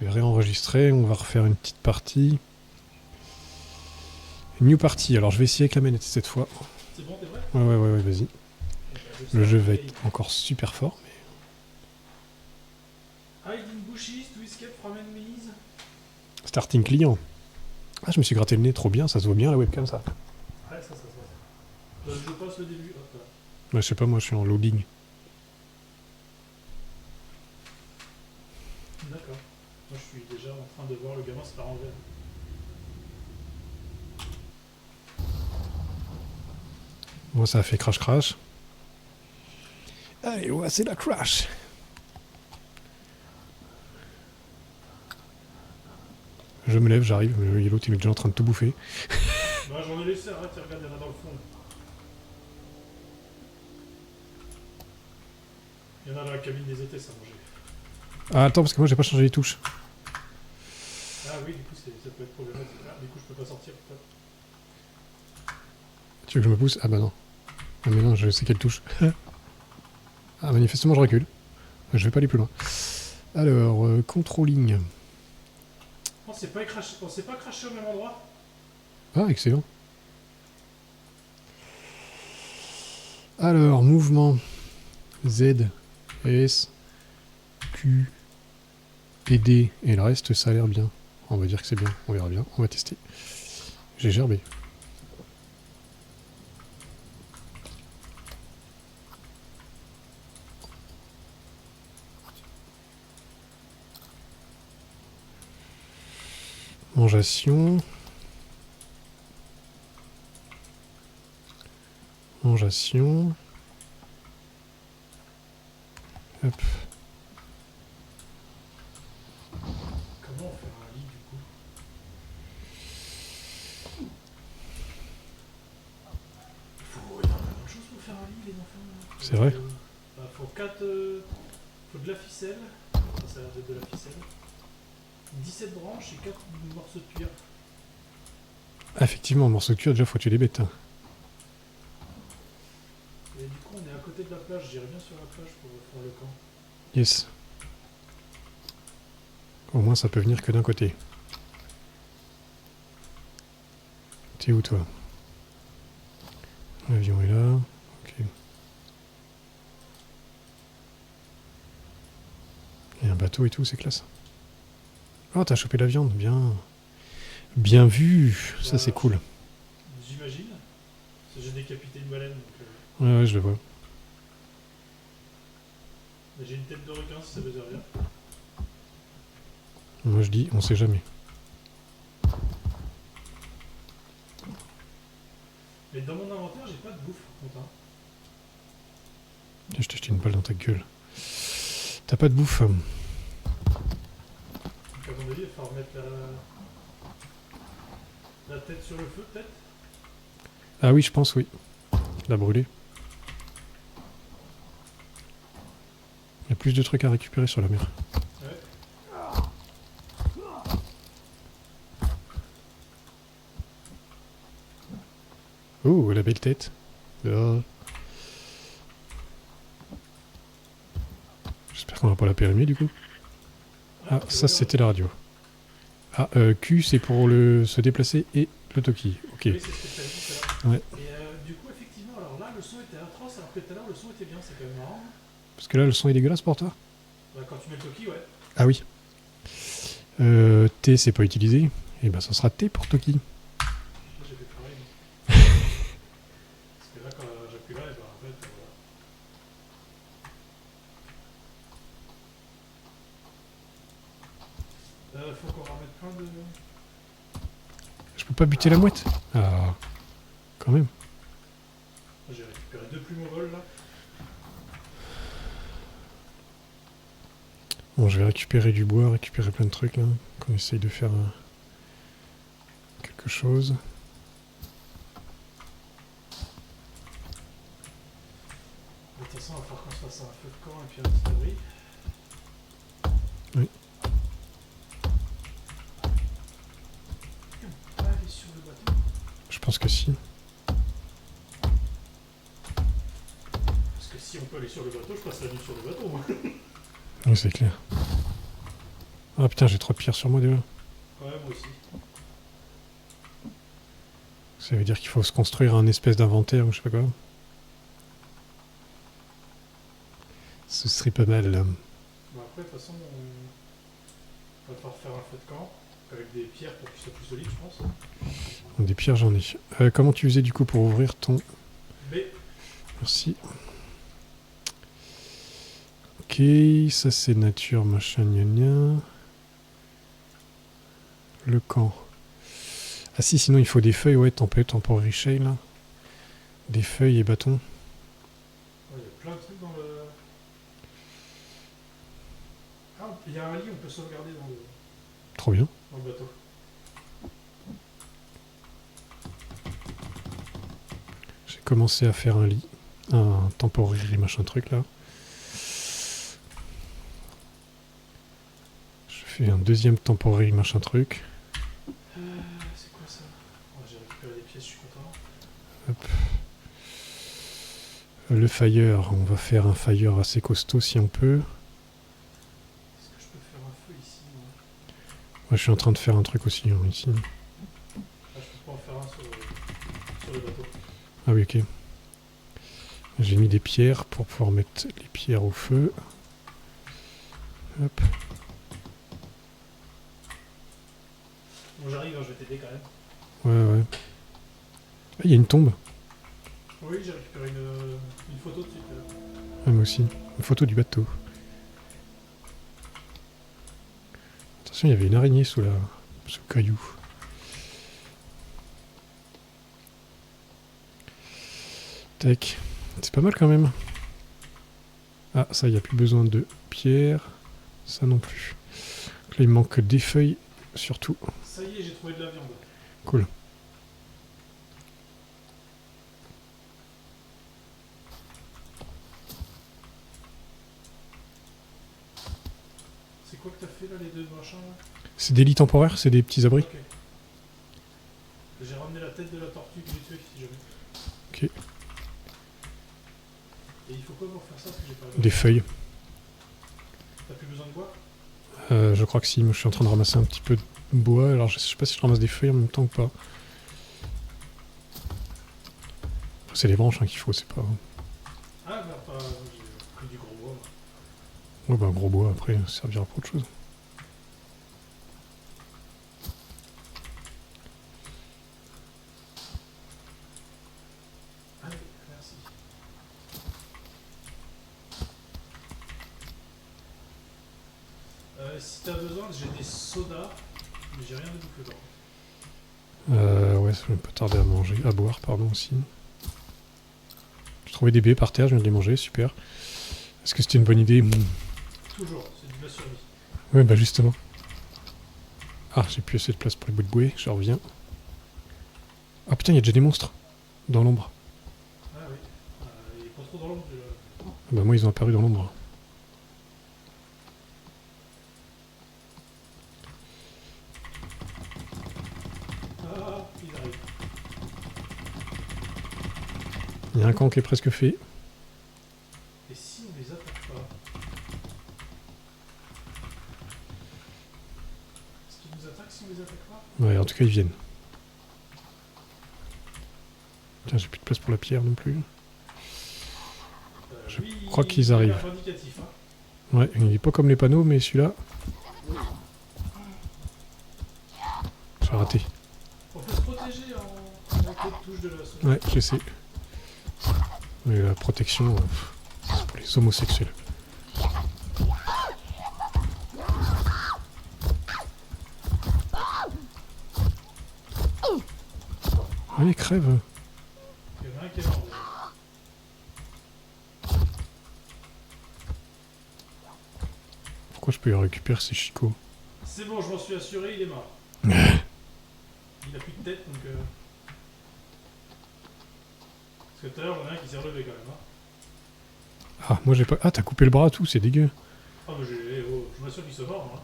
Je vais réenregistrer, on va refaire une petite partie. New party, alors je vais essayer avec la manette cette fois. C'est bon, t'es vrai? Ouais, vas-y. Le jeu va être encore super fort. Hide in bushes to escape from enemies. Starting client. Ah, je me suis gratté le nez trop bien, ça se voit bien la webcam ça. Ouais, ça se voit. Je passe le début, hop là. Bah, je sais pas, moi je suis en loading. D'accord. Moi je suis déjà en train de voir le gamin se faire enlever. Moi ça a fait crash crash. Allez, ouais, c'est la crash. Je me lève, j'arrive, l'autre il est déjà en train de tout bouffer. Bah j'en ai laissé, arrête, regarde, il y en a dans le fond. Là. Il y en a dans la cabine des hôtesses à manger. Ah attends, parce que moi j'ai pas changé les touches. Ah oui, du coup ça peut être problématique. Ah, du coup je peux pas sortir. Tu veux que je me pousse? Ah bah non. Ah mais non, je sais quelle touche. Ah manifestement je recule. Je vais pas aller plus loin. Alors, controlling. On s'est pas craché au même endroit. Ah, excellent. Alors, mouvement. Z, S, Q, et D. Et le reste, ça a l'air bien. On va dire que c'est bien. On verra bien. On va tester. J'ai gerbé. Mangeation. Mangeation. Hop. Comment on fait un lit du coup? Il y a énormément de choses pour faire un lit les enfants. C'est vrai? Bah, faut de la ficelle. Ça a l'air d'être de la ficelle. 17 branches et 4 morceaux de cuir. Ah, effectivement, morceau de cuir, déjà faut tuer les bêtes. Hein. Et du coup on est à côté de la plage, j'irai bien sur la plage pour faire le camp. Yes. Au moins ça peut venir que d'un côté. T'es où toi? L'avion est là. Ok. Il y a un bateau et tout, c'est classe. Oh, t'as chopé la viande, bien. Bien vu, ça c'est cool. J'imagine. Parce que j'ai décapité une baleine donc. Ouais, je le vois. Mais j'ai une tête de requin si ça veut dire rien. Moi je dis, on sait jamais. Mais dans mon inventaire, j'ai pas de bouffe, par contre. Hein. Je t'ai jeté une balle dans ta gueule. T'as pas de bouffe. Donc, à mon avis, il va falloir remettre la tête sur le feu, peut-être. Ah oui, je pense, oui. La brûler. Il y a plus de trucs à récupérer sur la mer. Ouais. Oh, la belle tête. Oh. J'espère qu'on va pas la périmer du coup. Ah, ça c'était la radio. Ah, Q c'est pour se déplacer et le Toki. Ok. Oui, c'est ce que tu as dit tout à l'heure. Ouais. Et du coup, effectivement, alors là, le son était atroce, alors que tout à l'heure, le son était bien, c'est quand même marrant. Parce que là le son est dégueulasse pour toi. Bah, quand tu mets le Toki, ouais. Ah oui. T c'est pas utilisé. Et ben ça sera T pour Toki. Là, j'ai fait pareil. Parce que là, quand j'appuie là, et bah, en fait, voilà. Faut qu'on ramène plein de. Je peux pas buter la mouette. Ah, quand même. J'ai récupéré 2 plumes au vol là. Bon, je vais récupérer du bois, récupérer plein de trucs là. Qu'on essaye de faire quelque chose. De toute façon, il va falloir qu'on se fasse un feu de camp et puis un petit abri. Oui. Et on peut aller sur le bateau. Je pense que si. Parce que si on peut aller sur le bateau, je passe la nuit sur le bateau moi. Oui, c'est clair. Ah putain, j'ai 3 pierres sur moi déjà. Ouais, moi aussi. Ça veut dire qu'il faut se construire un espèce d'inventaire ou je sais pas quoi. Ce serait pas mal là. Bon, après, de toute façon, on va devoir faire un feu de camp avec des pierres pour qu'il soit plus solide, je pense. Donc, des pierres, j'en ai. Comment tu faisais du coup pour ouvrir ton... B. Merci. Ok, ça c'est nature, machin, gna gna. Le camp. Ah si, sinon il faut des feuilles, ouais, temporary shale, là. Des feuilles et bâtons. Il y a plein de trucs dans le... Ah, il y a un lit, on peut sauvegarder Trop bien. dans le bateau. J'ai commencé à faire un lit. Un temporary machin truc, là. Je fais un deuxième temporary machin truc. C'est quoi ça? J'ai récupéré des pièces, je suis content. Hop. Le fire, on va faire un fire assez costaud si on peut. Est-ce que je peux faire un feu ici, moi? Moi je suis en train de faire un truc aussi hein, ici. Ah, je peux pas en faire un sur le bateau. Ah oui, ok. J'ai mis des pierres pour pouvoir mettre les pierres au feu. Hop. Bon, j'arrive, hein, je vais t'aider quand même. Ouais, ouais. Ah, il y a une tombe. Oui, j'ai récupéré une photo de suite. Ah, moi aussi. Une photo du bateau. Attention, il y avait une araignée sous le caillou. Tac. C'est pas mal quand même. Ah, ça, il n'y a plus besoin de pierres. Ça non plus. Donc là, il me manque des feuilles, surtout. Ça y est, j'ai trouvé de la viande. Cool. C'est quoi que t'as fait là, les deux machins là? C'est des lits temporaires, c'est des petits abris. Ok. J'ai ramené la tête de la tortue que j'ai tuée si jamais. Ok. Et il faut quoi pour faire ça parce que j'ai pas Des feuilles. T'as plus besoin de bois? Je crois que si. Moi, je suis en train de ramasser un petit peu de bois. Alors, je sais pas si je ramasse des feuilles en même temps ou pas. Après, c'est les branches hein, qu'il faut, c'est pas... Ah merde, j'ai pris du gros bois. Ouais, bah, gros bois, après, ça servira pour autre chose. Allez, merci. Si t'as besoin, j'ai des sodas, mais j'ai rien de bouffe dedans. Ouais, ça va pas tarder à manger. À boire, pardon, aussi. J'ai trouvé des baies par terre, je viens de les manger, super. Est-ce que c'était une bonne idée? Toujours, c'est de la survie. Ouais, bah justement. Ah, j'ai plus assez de place pour les bouts de bouée, je reviens. Ah putain, il y a déjà des monstres dans l'ombre. Ah oui, il est pas trop dans l'ombre déjà. Ah bah moi, ils ont apparu dans l'ombre. Ah, ils arrivent. Il y a un camp qui est presque fait. Et si on les attaque pas? Est-ce qu'ils nous attaquent si on les attaque pas? Ouais, en tout cas, ils viennent. Tiens, j'ai plus de place pour la pierre non plus. Je crois qu'ils arrivent. Il est indicatif, hein. Ouais, il est pas comme les panneaux, mais celui-là... J'ai raté. On peut se protéger en mettant de touche de la sauce. Ouais, je sais. Mais la protection, c'est pour les homosexuels. Allez, crève. Il y en a un qui est mort. Pourquoi je peux y récupérer ces chicots? C'est bon, je m'en suis assuré, il est mort. Il a plus de tête, donc... Parce que tout à l'heure, j'en ai un qui s'est relevé quand même. Hein. Ah, moi j'ai pas... Ah, t'as coupé le bras à tout, c'est dégueu. Ah, mais je m'assure qu'il se mort, moi.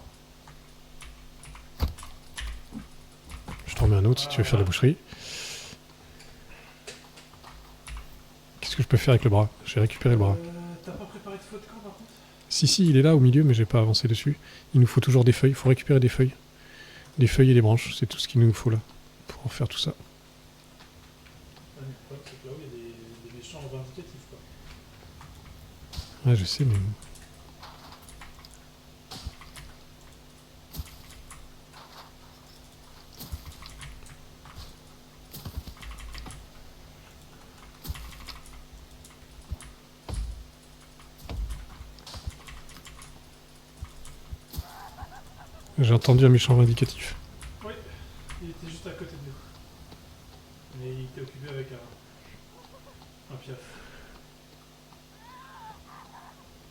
Je t'en mets un autre si tu veux faire la boucherie. Qu'est-ce que je peux faire avec le bras? J'ai récupéré le bras. T'as pas préparé de feu de camp, par contre? Si, il est là au milieu, mais j'ai pas avancé dessus. Il nous faut toujours des feuilles. Il faut récupérer des feuilles. Des feuilles et des branches, c'est tout ce qu'il nous faut là. Pour faire tout ça. Ouais, mais le problème, c'est que là-haut, il y a des méchants vindicatifs, quoi. Ouais, je sais, mais... J'ai entendu un méchant vindicatif. Oui, il était juste à côté de nous. Mais il était occupé avec un piaf.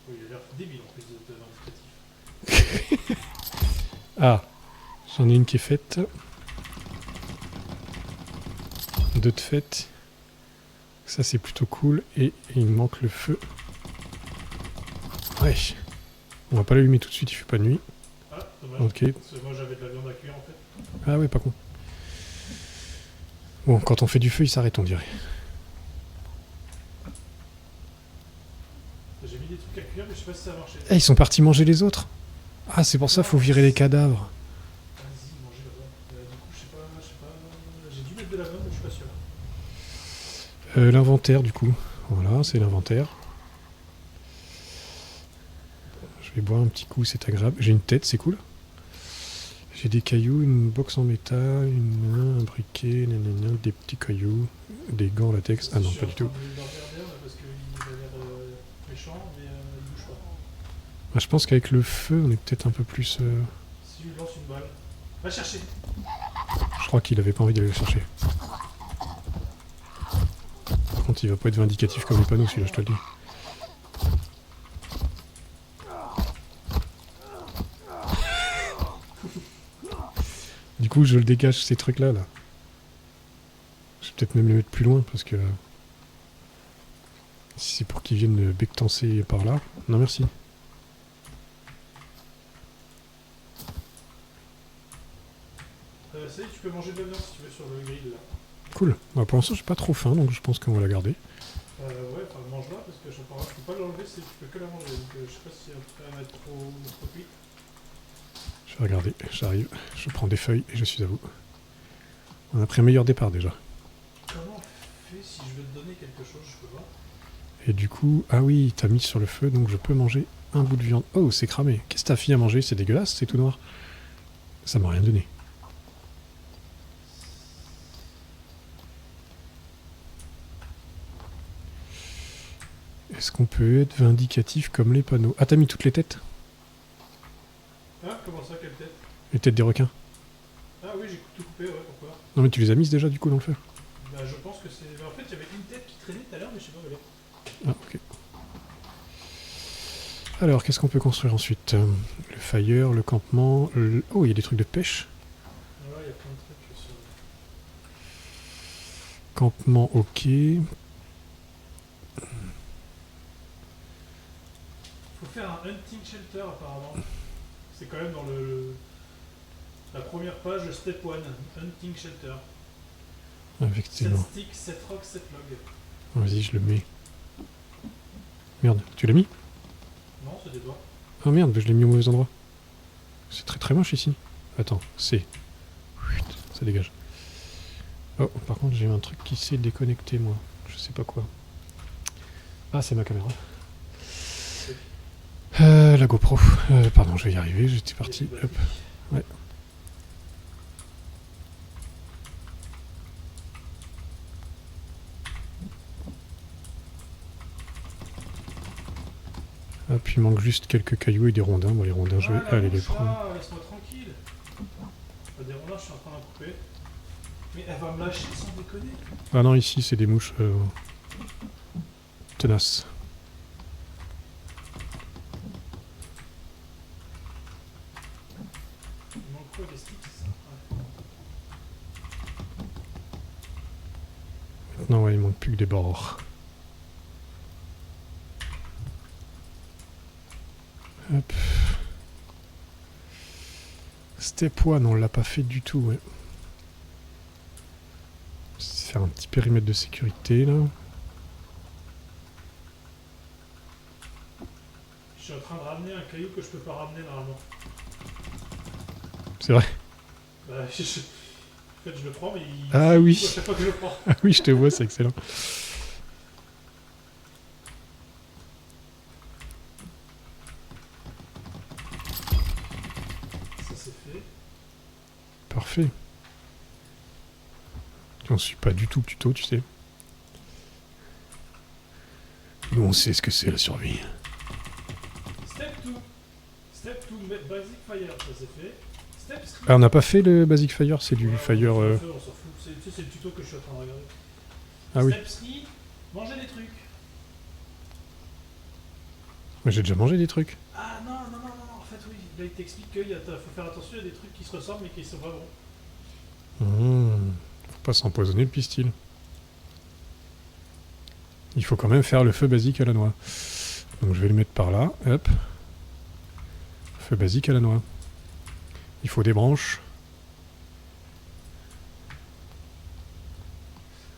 Oui, il a l'air débile en plus d'être vindicatif. Ah, j'en ai une qui est faite. Deux de faites. Ça c'est plutôt cool. Et il me manque le feu. Ouais. On va pas l'allumer tout de suite, il fait pas nuit. Ah, dommage. Ok. Parce que moi j'avais de la viande à cuire en fait. Ah ouais, pas con. Bon, quand on fait du feu, il s'arrête, on dirait. J'ai mis des trucs à cuire, mais je sais pas si ça a marché. Eh, ils sont partis manger les autres. Ah, c'est pour ça, faut virer les cadavres. Vas-y, mangez la viande. Du coup, je sais pas. J'ai dû mettre de la viande, mais je suis pas sûr. L'inventaire, du coup. Voilà, c'est l'inventaire. Je vais boire un petit coup, c'est agréable. J'ai une tête, c'est cool. J'ai des cailloux, une box en métal, un briquet, nanana, des petits cailloux, des gants en latex. Ah non, pas du tout. Je suis en train de l'emmerder, là, parce qu'il a l'air méchant, mais il bouge pas. Ah, je pense qu'avec le feu, on est peut-être un peu plus... Si je lui lance une balle. Va chercher. Je crois qu'il avait pas envie d'aller le chercher. Par contre, il va pas être vindicatif comme les panneaux, celui-là, je te le dis. Du coup, je le dégage, ces trucs-là, là. Je vais peut-être même les mettre plus loin, parce que... si c'est pour qu'ils viennent bectancer par là... Non, merci. Ça y est, tu peux manger de la viande si tu veux sur le grill là. Cool. Bah, pour l'instant, j'ai pas trop faim, donc je pense qu'on va la garder. Ouais, enfin mange-la parce que je peux pas l'enlever, tu peux que la manger. Donc je sais pas si elle va être trop cuite. Je vais regarder, j'arrive, je prends des feuilles et je suis à vous. On a pris un meilleur départ déjà. Comment on fait si je veux te donner quelque chose, je peux voir. Et du coup, ah oui, t'as mis sur le feu, donc je peux manger un bout de viande. Oh, c'est cramé. Qu'est-ce que t'as fini à manger? C'est dégueulasse, c'est tout noir. Ça m'a rien donné. Est-ce qu'on peut être vindicatif comme les panneaux? Ah, t'as mis toutes les têtes? Ah, comment ça, quelle tête? Les têtes des requins? Ah oui, j'ai tout coupé, ouais, pourquoi? Non mais tu les as mises déjà du coup dans le feu? Bah je pense que c'est... En fait, il y avait une tête qui traînait tout à l'heure, mais je sais pas où elle est. Ah, ok. Alors, qu'est-ce qu'on peut construire ensuite? Le fire, le campement... Oh, il y a des trucs de pêche. Ouais, il y a plein de trucs sur... Campement, ok. Faut faire un hunting shelter apparemment. C'est quand même dans la première page, step 1, hunting shelter. Effectivement. 7 sticks, 7 rocks, 7 logs. Vas-y, je le mets. Merde, tu l'as mis? Non, c'est des doigts. Ah merde, je l'ai mis au mauvais endroit. C'est très très moche ici. Attends, c'est... Ça dégage. Oh, par contre, j'ai un truc qui s'est déconnecté, moi. Je sais pas quoi. Ah, c'est ma caméra. La GoPro. Pardon, je vais y arriver, j'étais parti. Hop. Ouais. Hop, il manque juste quelques cailloux et des rondins. Bon, les rondins, je vais aller les prendre. Ah, laisse-moi tranquille. Des rondins, je suis en train d'en couper. Mais elle va me lâcher sans déconner. Ah non, ici, c'est des mouches tenaces. Il manque quoi, des sticks, c'est ça? Ouais. Maintenant, ouais, il manque plus que des bords. Hop. Step 1, on l'a pas fait du tout, ouais. Faire un petit périmètre de sécurité, là. Je suis en train train de ramener un caillou que je peux pas ramener normalement. C'est vrai. Bah, en fait, je le prends, mais il... Ah oui. À chaque fois que je le prends. Ah oui, je te vois, c'est excellent. Ça c'est fait. Parfait. On suit pas du tout le tuto, tu sais. Nous, on sait ce que c'est la survie. Step 2. Step 2, Basic Fire, ça c'est fait. Step 3. Ah, on n'a pas fait le Basic Fire, c'est du Ouais, Fire... on s'en fout. C'est le tuto que je suis en train de regarder. Ah oui. Step 3, manger des trucs. Mais j'ai déjà mangé des trucs. Ah non, en fait oui, là il t'explique qu'il faut faire attention, il y a des trucs qui se ressemblent mais qui sont pas bons. Faut pas s'empoisonner le pistil. Il faut quand même faire le feu basique à la noix. Donc je vais le mettre par là, hop. Feu basique à la noix. Il faut des branches.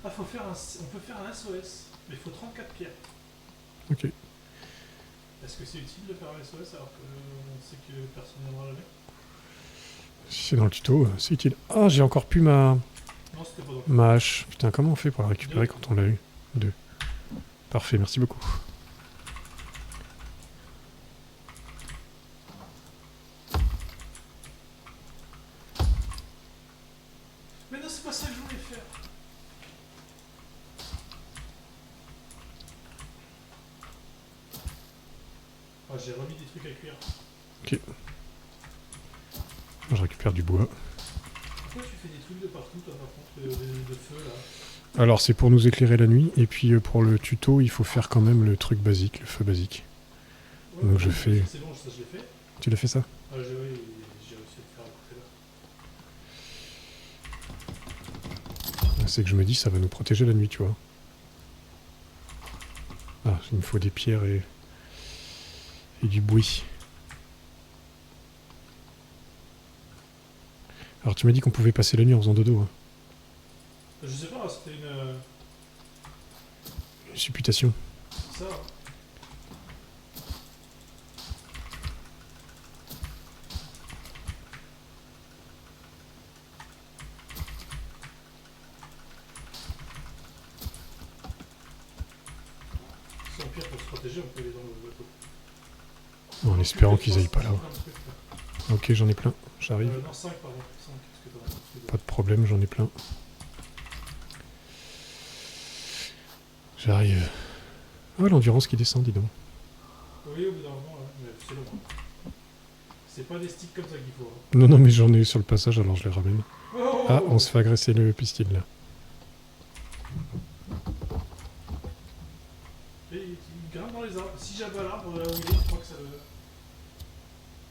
Ah, on peut faire un SOS, mais il faut 34 pierres. Ok. Est-ce que c'est utile de faire un SOS alors qu'on sait que personne ne viendra jamais? Si c'est dans le tuto, c'est utile. Ah, j'ai encore plus ma... Non, c'était pas dans ma hache. Putain, comment on fait pour la récupérer quand on l'a eu? 2. Parfait, merci beaucoup. Mais non, c'est pas ça que je voulais faire. Ah, j'ai remis des trucs à cuire. Ok. Je récupère du bois. Pourquoi tu fais des trucs de partout, toi, par contre, de feu, là? Alors, c'est pour nous éclairer la nuit. Et puis, pour le tuto, il faut faire quand même le truc basique, le feu basique. Ouais, Donc, je fais... C'est bon, ça, je l'ai fait. Tu l'as fait, ça? Ah, oui, j'ai réussi à le faire à côté là. C'est que je me dis, ça va nous protéger la nuit, tu vois. Ah, il me faut des pierres et du bruit. Alors, tu m'as dit qu'on pouvait passer la nuit en faisant dodo, hein. Je sais pas, c'était une Supputation. ça. Si au pire pour se protéger, on peut aller dans le bateau. En espérant qu'ils aillent pas là. Plein de trucs, là. Ok, j'en ai plein. J'arrive. Non, 5 pardon. 5, qu'est-ce que t'en as? Pas de problème, j'en ai plein. J'arrive. Ah, l'endurance qui descend, dis donc. Oui, au bout d'un moment, là, mais c'est long. C'est pas des sticks comme ça qu'il faut. Hein. Non, non, mais j'en ai sur le passage, alors je les ramène. Oh, Ah, on se fait agresser le pistil, là. Et il grimpe dans les arbres. Si j'abats l'arbre là où il est, je crois que ça le...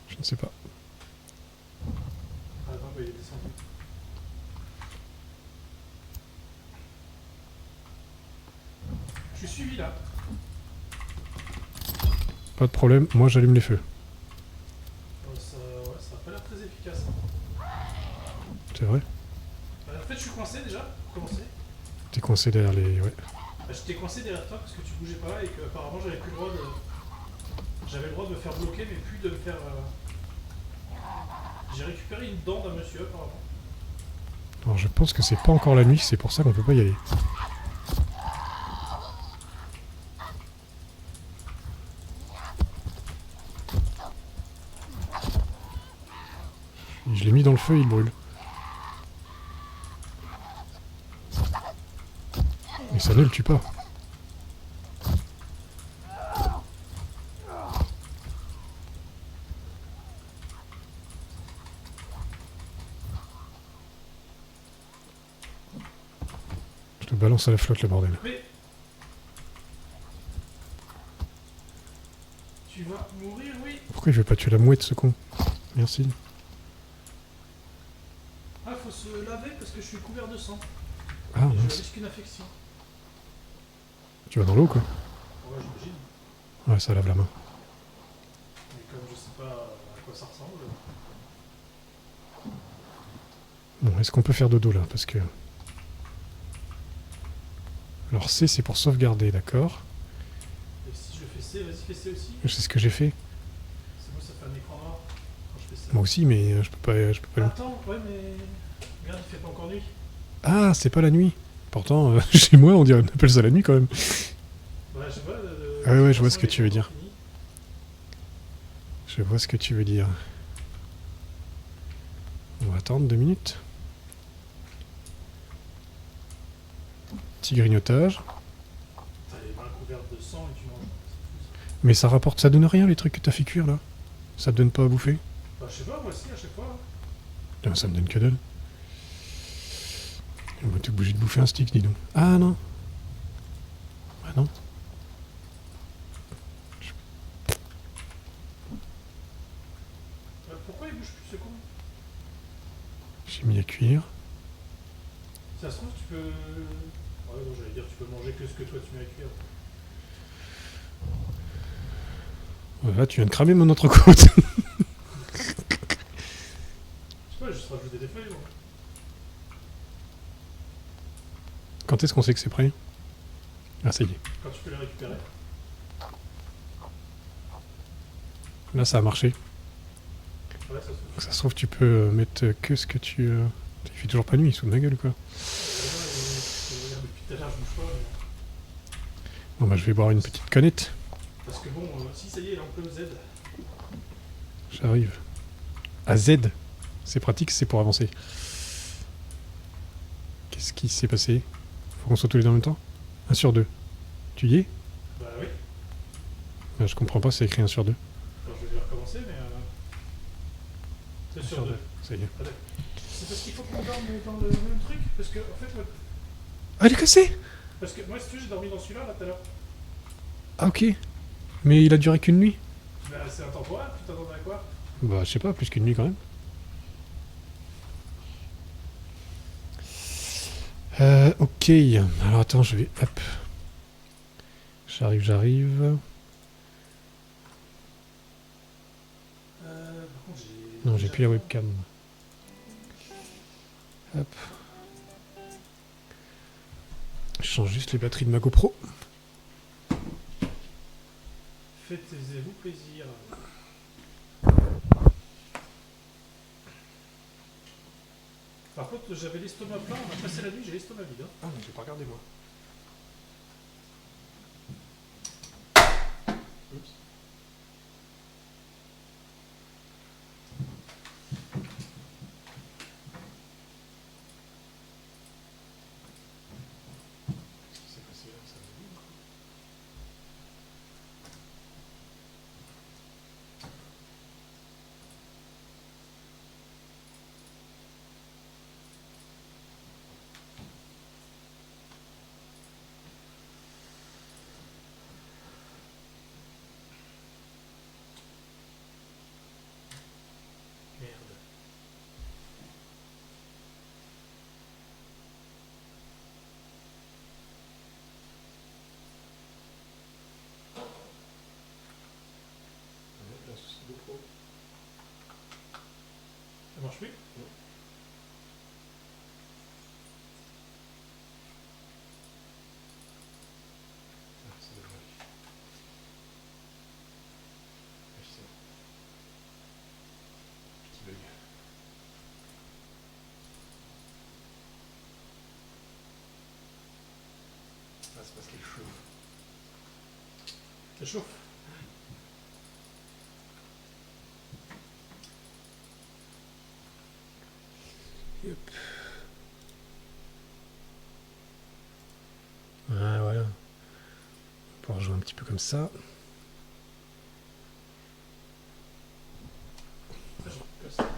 Je ne sais pas. Ah non, bah il est descendu. Je suis suivi là. Pas de problème, moi j'allume les feux. Ça a pas l'air très efficace. C'est vrai? En fait, je suis coincé déjà, pour commencer. T'es coincé derrière les... Ouais. J'étais coincé derrière toi parce que tu bougeais pas et que apparemment j'avais plus le droit de... J'avais le droit de me faire bloquer mais plus de me faire... J'ai récupéré une dent d'un monsieur apparemment. Alors je pense que c'est pas encore la nuit, c'est pour ça qu'on peut pas y aller. Je l'ai mis dans le feu, il brûle. Mais ça ne le tue pas. Je te balance à la flotte, le bordel. Mais... Tu vas mourir, oui. Pourquoi il veut pas tuer la mouette, ce con? Merci. Ah, faut se laver parce que je suis couvert de sang. Ah, Et je mince. risque une infection. Tu vas dans l'eau, quoi? Ouais, j'imagine. Ouais, ça lave la main. Mais comme je sais pas à quoi ça ressemble... Bon, est-ce qu'on peut faire dodo, là? Parce que... Alors C, c'est pour sauvegarder, d'accord? Et si je fais C, vas-y fais C aussi. C'est ce que j'ai fait. Moi aussi, mais je peux pas. Attends, ouais, mais. Regarde, il fait pas encore nuit. Ah, c'est pas la nuit. Pourtant, chez moi, on dirait qu'on appelle ça la nuit quand même. Bah, je sais pas. Ah ouais, De toute je vois façon, ce que il est tu pas veux encore dire. fini. Je vois ce que tu veux dire. On va attendre 2 minutes. Petit grignotage. T'as les mains couvertes de sang et tu manges. Mais ça rapporte, ça donne rien les trucs que t'as fait cuire là. Ça te donne pas à bouffer. Bah, je sais pas, moi aussi, à chaque fois. Non, ça me donne que dalle. On va être obligé de bouffer un stick, dis donc. Ah non. Ah non. Pourquoi il bouge plus ce con? J'ai mis à cuire. Si ça se trouve, tu peux. Ouais, bon, j'allais dire, tu peux manger que ce que toi tu mets à cuire. Voilà, tu viens de cramer mon entrecôte. Je sais pas, juste rajouter des feuilles, moi. Quand est-ce qu'on sait que c'est prêt? Ah, ça y est. Quand tu peux les récupérer. Là, ça a marché. Ouais, ça se trouve. Ça se trouve, tu peux mettre que ce que tu... Il fait toujours pas nuit, il se fout de ma gueule ou quoi? Regarde, depuis tout à l'heure, je bouge pas. Bon bah je vais boire une petite canette. Parce que bon, si ça y est, là, on peut Z. J'arrive. À Z. C'est pratique, c'est pour avancer. Qu'est-ce qui s'est passé? Faut qu'on soit tous les deux en même temps? 1 sur 2. Tu y es? Bah oui. Je comprends pas, c'est écrit 1 sur 2. Attends, je vais recommencer, mais. 2 sur 2. Ça y est. C'est parce qu'il faut qu'on dorme dans le même truc. Parce que, en fait, moi. Ah, elle est cassée! Parce que moi, si tu veux, j'ai dormi dans celui-là, là, tout à l'heure. Ah ok. Mais il a duré qu'une nuit? Bah, c'est intemporel, tu t'attendais à quoi? Bah je sais pas, plus qu'une nuit quand même. Ok. Alors attends, je vais... Hop. J'arrive. Par contre, j'ai. Non, j'ai plus la webcam. Hop. Je change juste les batteries de ma GoPro. Faites-vous plaisir. Par contre, j'avais l'estomac plein, on a passé la nuit, j'ai l'estomac vide. Hein. Ah mais j'ai pas regardé moi. Oups. Qu'est-ce qui s'est passé là? Ça va bien, quoi. Merde. Ouais, là, c'est GoPro. Ça marche plus? Ah, ça devrait aller. Ouais, c'est bon. Petit bug. Ah, c'est parce qu'elle chauffe. Ça chauffe. Hop. Ah, voilà. On va pouvoir jouer un petit peu comme ça. Ça chauffe comme ça.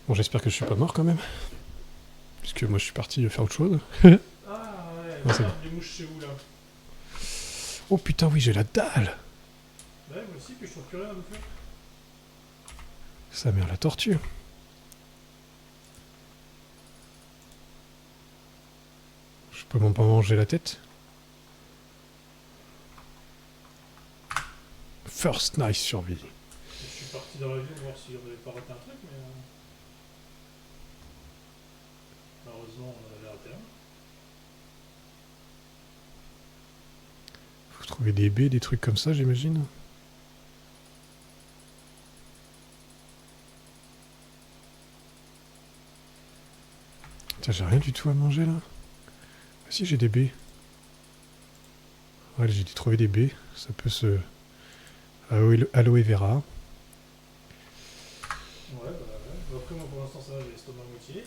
Bon, j'espère que je suis pas mort quand même. Puisque moi je suis parti faire autre chose. Ah ouais, Ah, c'est regarde les mouches chez vous là. Oh putain, oui, j'ai la dalle! Ouais, moi aussi, puis je trouve plus rien à bouffer. Ça mère la tortue. Je peux même pas manger la tête. First nice survie. Je suis parti dans l'avion voir si on avait pas raté un truc, mais. Malheureusement, on avait raté un. Faut trouver des baies, des trucs comme ça, j'imagine. Putain, j'ai rien du tout à manger là. Ah si, j'ai des baies. Ouais, j'ai dû trouver des baies. Ça peut se... Aloe vera. Ouais, bah ouais. Après, moi pour l'instant, ça va, j'ai l'estomac à moitié.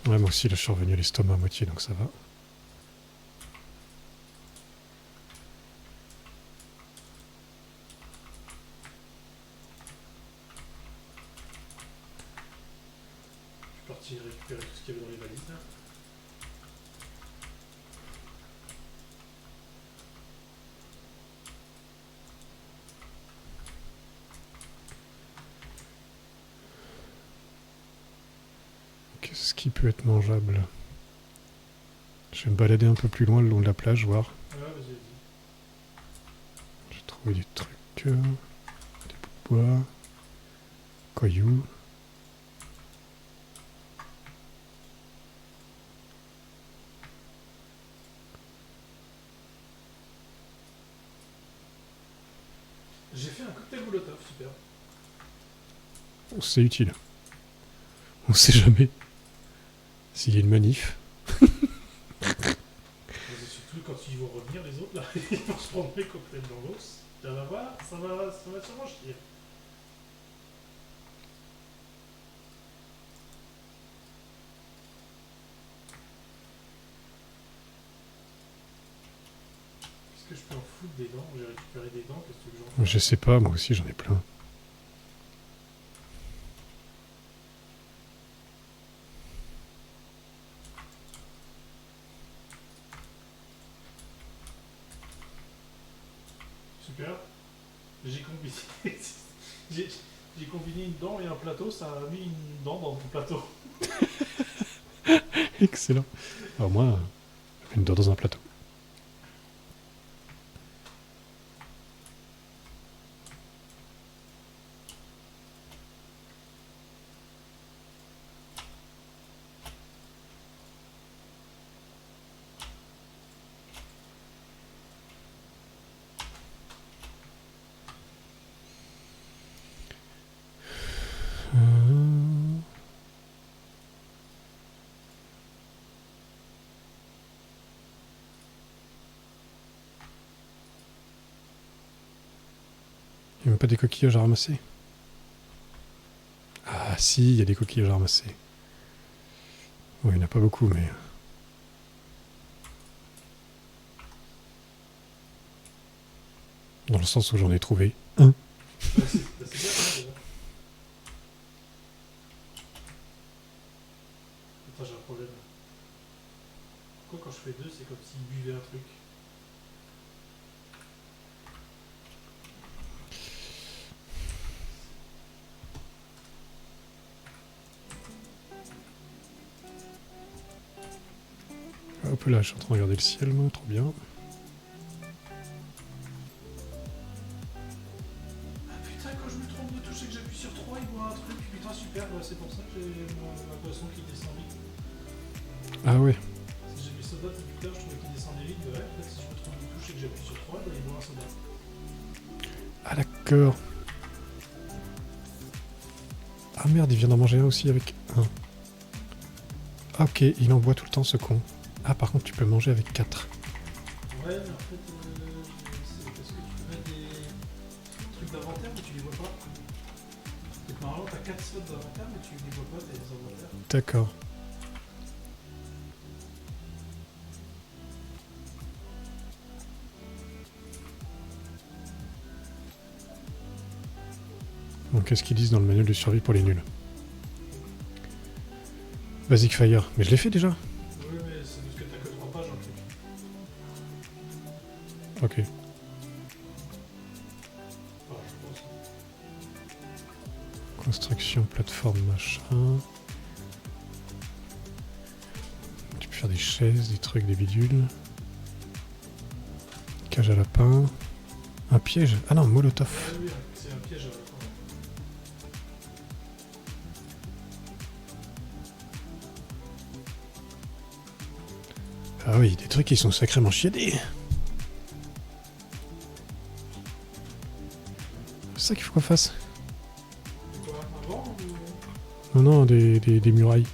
Ouais, moi aussi, là, je suis revenu à l'estomac à moitié, donc ça va. Je suis parti récupérer tout ce qu'il y avait dans les valises là. Qu'est-ce qui peut être mangeable? Je vais me balader un peu plus loin le long de la plage, voir. Ouais, vas-y, vas-y. J'ai trouvé des trucs. Des bouts de bois. Cailloux. J'ai fait un cocktail molotov, super. Oh, c'est utile. On sait jamais. S'il y a une manif. Mais c'est surtout quand ils vont revenir, les autres là, ils vont se prendre les cocktails dans l'os. Tu vas voir, ça va sûrement chier. Est-ce que je peux en foutre des dents? J'ai récupéré des dents, qu'est-ce que j'en fais? Je sais pas, moi aussi j'en ai plein. Super. J'ai combiné. j'ai j'ai combiné une dent et un plateau, ça a mis une dent dans mon plateau. Excellent. Alors moi, une dent dans un plateau. Euh, Il n'y a même pas des coquillages à ramasser. Ah si, il y a des coquillages à ramasser. Bon, il n'y en a pas beaucoup, mais... Dans le sens où j'en ai trouvé un. C'est bien, hein, déjà. Attends, j'ai un problème. Pourquoi quand je fais deux, c'est comme s'il buvait un truc? Hop là, je suis en train de regarder le ciel, moi, trop bien. Ah putain, quand je me trompe de touche et que j'appuie sur 3, il voit un truc. Putain, super, ouais, c'est pour ça que j'ai ma poisson qui descend vite. Ah ouais, Si j'ai mis soda tout à l'heure, je trouvais qu'il descendait vite. Bah ouais, peut-être si je me trompe de touche et que j'appuie sur 3, bah, il voit un soda. ah d'accord. Ah merde, il vient d'en manger un aussi avec un. Ah ok, il en boit tout le temps ce con. Ah par contre, tu peux manger avec 4. Ouais, mais en fait, c'est parce que tu peux mettre des trucs d'inventaire, mais tu les vois pas. Donc normalement, t'as 4 slots d'inventaire, mais tu les vois pas, t'as des inventaires. D'accord. Donc qu'est-ce qu'ils disent dans le manuel de survie pour les nuls? Basic Fire. Mais je l'ai fait déjà. Oui, mais c'est parce que t'as que 3 pages en truc. Ok. Enfin, je pense. Construction, plateforme, machin. Tu peux faire des chaises, des trucs, des bidules. Cage à lapin. Un piège. Ah non, molotov. Ouais, oui, c'est un piège à la fin. Ah oui, des trucs qui sont sacrément chiadés. C'est ça qu'il faut qu'on fasse. Quoi, avant ou... Non, non, des murailles.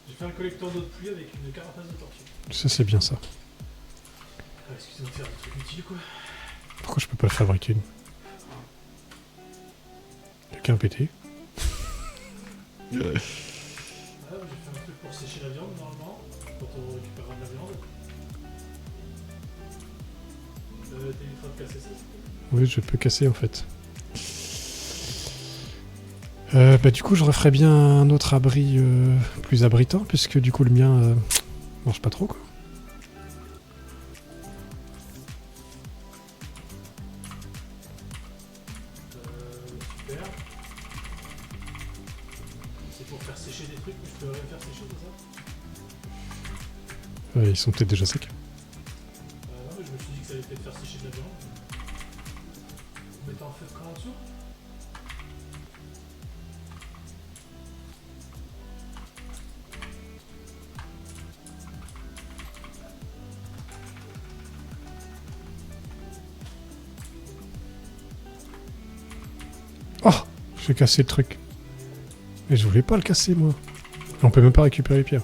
J'ai fait un collecteur d'eau de pluie avec une carapace de tortue. Ça, c'est bien ça. Ah, excusez-moi de faire des trucs utiles quoi. Pourquoi je peux pas fabriquer une? Quelqu'un a pété. Ah, j'ai fait un truc pour sécher la viande normalement, quand on récupérera de la viande. T'as une trappe cassée ça? Oui, je peux casser en fait. Bah du coup, je referais bien un autre abri plus abritant, puisque du coup le mien mange pas trop quoi. Super. C'est pour faire sécher des trucs que je peux rien faire sécher, c'est ça? Ils sont peut-être déjà secs. Non, mais je me suis dit que ça allait peut-être faire sécher de la viande. Vous mettez en feu de camp en dessous? Oh, j'ai cassé le truc. Mais je voulais pas le casser moi. On peut même pas récupérer les pierres.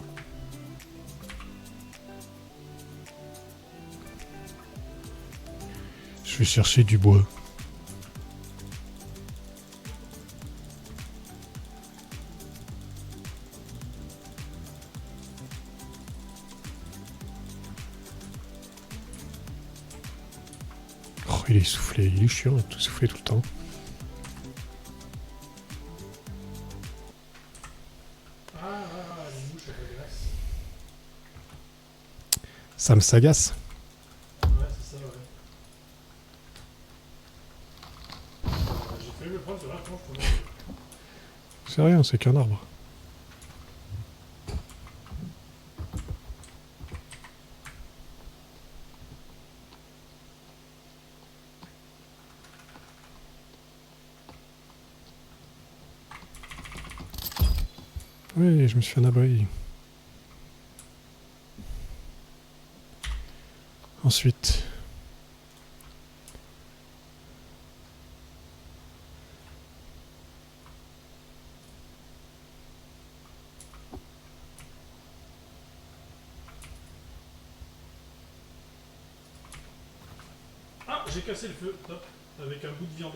Je vais chercher du bois. Oh, il est soufflé, il est chiant, il est tout soufflé tout le temps. Les mouches à la glace. Ça me sagace. Ouais, c'est ça, ouais. J'ai failli me prendre sur la planche pour moi. C'est rien, c'est qu'un arbre. Oui, je me suis fait un abri. Ensuite... Ah, j'ai cassé le feu, top, avec un bout de viande.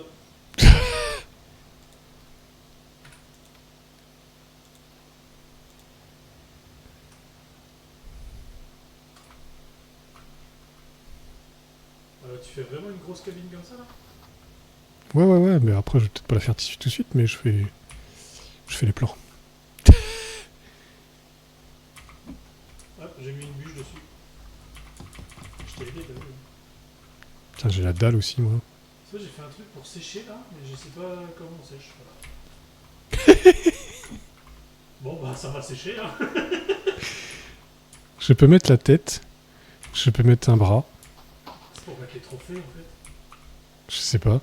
Tu fais vraiment une grosse cabine comme ça là? Ouais, mais après je vais peut-être pas la faire tout de suite, mais je fais les plans. Hop, j'ai mis une bûche dessus. Je t'ai aidé, t'as vu? Tiens, j'ai la dalle aussi, moi. Ça, j'ai fait un truc pour sécher là, mais je sais pas comment on sèche. Voilà. Bon, bah ça va sécher hein. Je peux mettre la tête, je peux mettre un bras, C'est pour mettre les trophées en fait. je sais pas.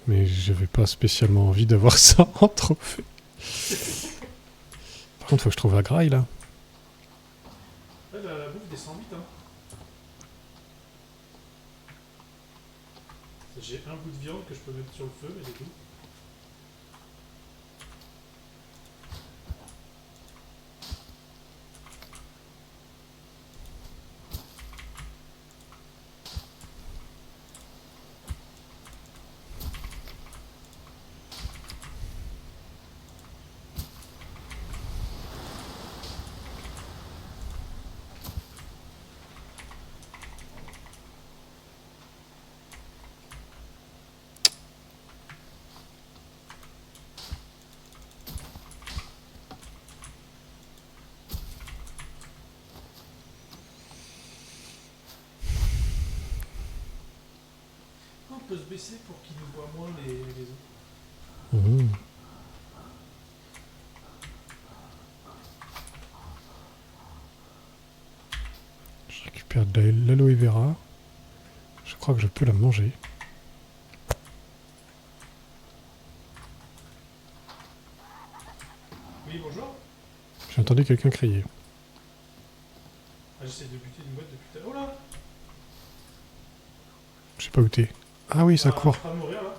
Mais j'avais pas spécialement envie d'avoir ça en trophée. Par contre, faut que je trouve la graille là. Ouais, la bouffe descend vite hein. J'ai un bout de viande que je peux mettre sur le feu, mais c'est tout. On peut se baisser pour qu'il nous voit moins les autres. Mmh. Je récupère de l'aloe vera. Je crois que je peux la manger. Oui, bonjour. J'ai entendu quelqu'un crier. Ah, j'essaie de buter une boîte depuis tout à l'heure. Oh là! Je sais pas où t'es. Ah oui, ça court. Tu vas mourir là.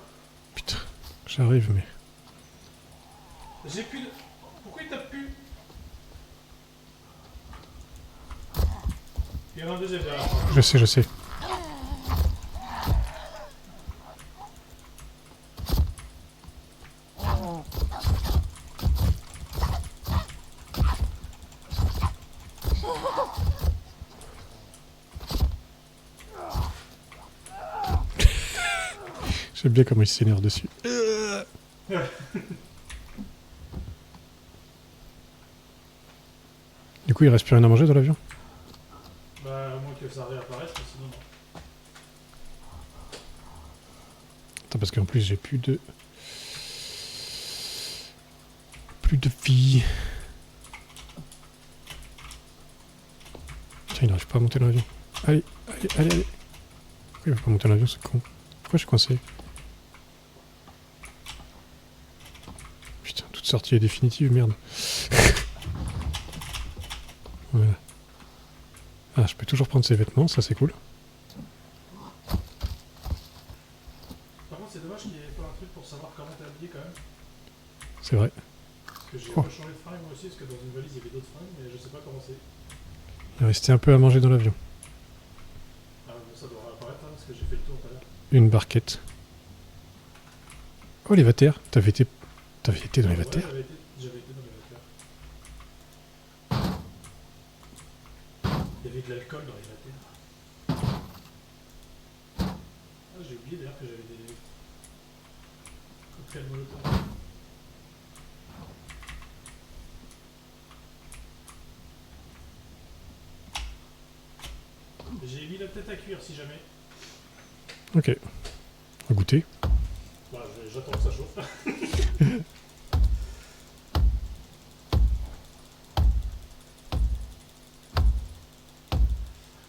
Putain, j'arrive, mais... J'ai plus de... Pourquoi il tape plus? Il y en a un deuxième derrière. Je sais, je sais. J'aime bien comment il s'énerve dessus. Du coup, il reste plus rien à manger dans l'avion? Bah, à moins que ça réapparaisse, mais sinon non. Attends, parce qu'en plus, j'ai plus de... Plus de vie. Tiens, il n'arrive pas à monter dans l'avion. Allez, allez, allez, allez. Pourquoi il veut pas monter dans l'avion, c'est con? Pourquoi je suis coincé? Putain, toute sortie est définitive, merde. Voilà. Ah, je peux toujours prendre ses vêtements, ça c'est cool. Par contre, c'est dommage qu'il n'y ait pas un truc pour savoir comment t'es habillé quand même. C'est vrai. Parce que j'ai Oh. pas changé de fringue moi aussi, parce que dans une valise il y avait d'autres fringues, mais je sais pas comment c'est. Il restait un peu à manger dans l'avion. Ah, bon, ça devrait apparaître hein, parce que j'ai fait le tour tout à l'heure. Une barquette. Oh, les vatères. T'avais été dans les Ouais, vatères? j'avais été dans les vatères. Il y avait de l'alcool dans les vatères. Ah, j'ai oublié d'ailleurs que j'avais des cocktails molotov. J'ai mis la tête à cuire si jamais. Ok. On va goûter. Bah, j'attends que ça chauffe.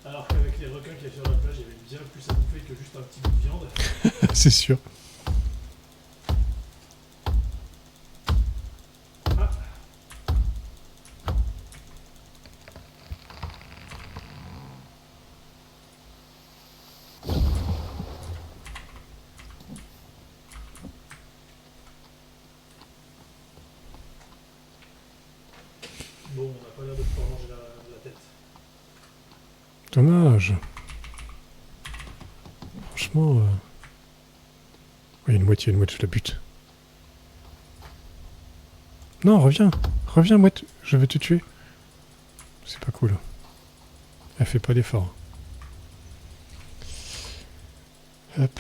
Alors qu'avec les requins qu'il y a sur la plage, il y avait bien plus à bouffer que juste un petit bout de viande. C'est sûr. Ah. Bon, on n'a pas l'air de pouvoir manger la tête. Dommage. Franchement... Oui, une mouette, je la bute. Non, reviens. Reviens, mouette. Je vais te tuer. C'est pas cool. Elle fait pas d'effort. Hop.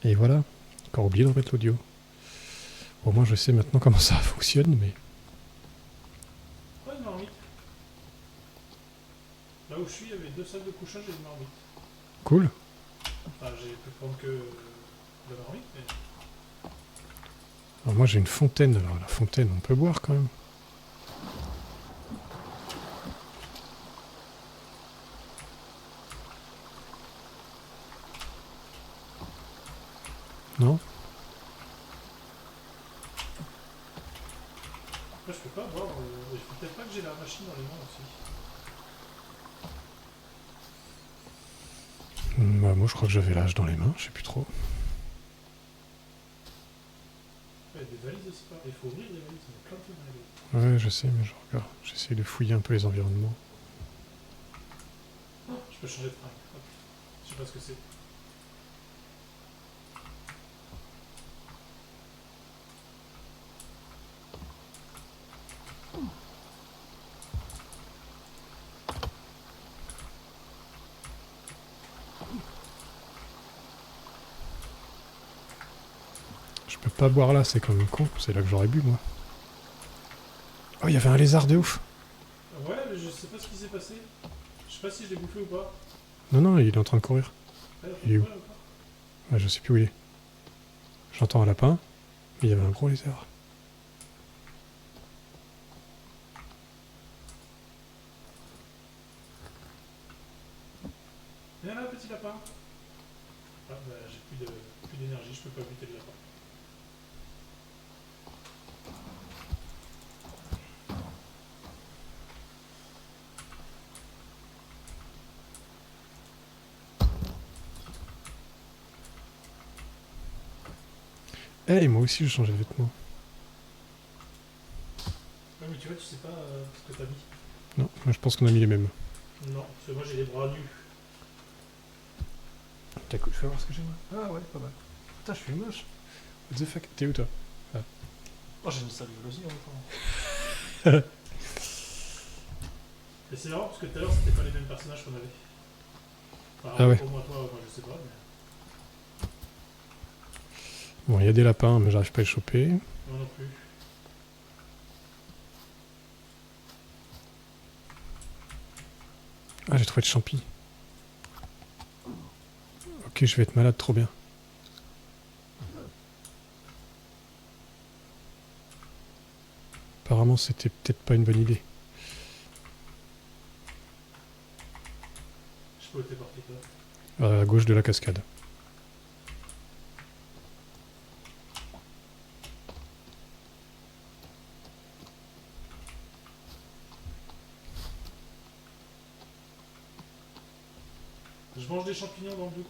Et voilà. Encore oublié de remettre l'audio. Au moins je sais maintenant comment ça fonctionne, mais... Ouais, une marmite. Là où je suis, il y avait 2 salles de couchage et une marmite. Cool. Enfin, j'ai pu prendre que la marmite, mais... Alors moi j'ai une fontaine, alors la fontaine on peut boire quand même. Non? Là, je peux pas boire. Il faut peut-être pas que j'ai la machine dans les mains aussi. Bah, moi je crois que j'avais l'âge dans les mains, je sais plus trop. Il y a des valises aussi, pas. Il faut ouvrir des valises, il y a plein de trucs dans les valises. Ouais je sais, mais je regarde. J'essaie de fouiller un peu les environnements. Je peux changer de fringue. Hop. Je sais pas ce que c'est. Je peux pas boire là, c'est quand même con. C'est là que j'aurais bu moi. Oh, il y avait un lézard de ouf. Ouais, mais je sais pas ce qui s'est passé. Je sais pas si je l'ai bouffé ou pas. Non, non, il est en train de courir. Ouais, Il est où? ou pas. Ouais, je sais plus où il est. J'entends un lapin, mais il y avait un gros lézard. Viens là, petit lapin. Ah, bah, j'ai plus d'énergie, je peux pas buter le lapin. Eh, moi aussi je changeais de vêtements. Ouais, mais tu vois, tu sais pas ce que t'as mis. Non, moi, je pense qu'on a mis les mêmes. Non, parce que moi j'ai les bras nus. T'as cool, fais voir ce que j'ai moi. Ah ouais, pas mal. Putain, je suis moche. What the fuck? T'es où toi? Oh, j'ai une sale gueule aussi en même temps. Et c'est marrant parce que tout à l'heure c'était pas les mêmes personnages qu'on avait. Enfin, Ah ouais. pour moi, toi, moi je sais pas, mais. Bon, il y a des lapins, mais j'arrive pas à les choper. Moi non plus. Ah, j'ai trouvé de champi. Ok, je vais être malade, trop bien. Apparemment, c'était peut-être pas une bonne idée. Je sais pas où t'es parti toi. À gauche de la cascade. Je mange des champignons dans le doute.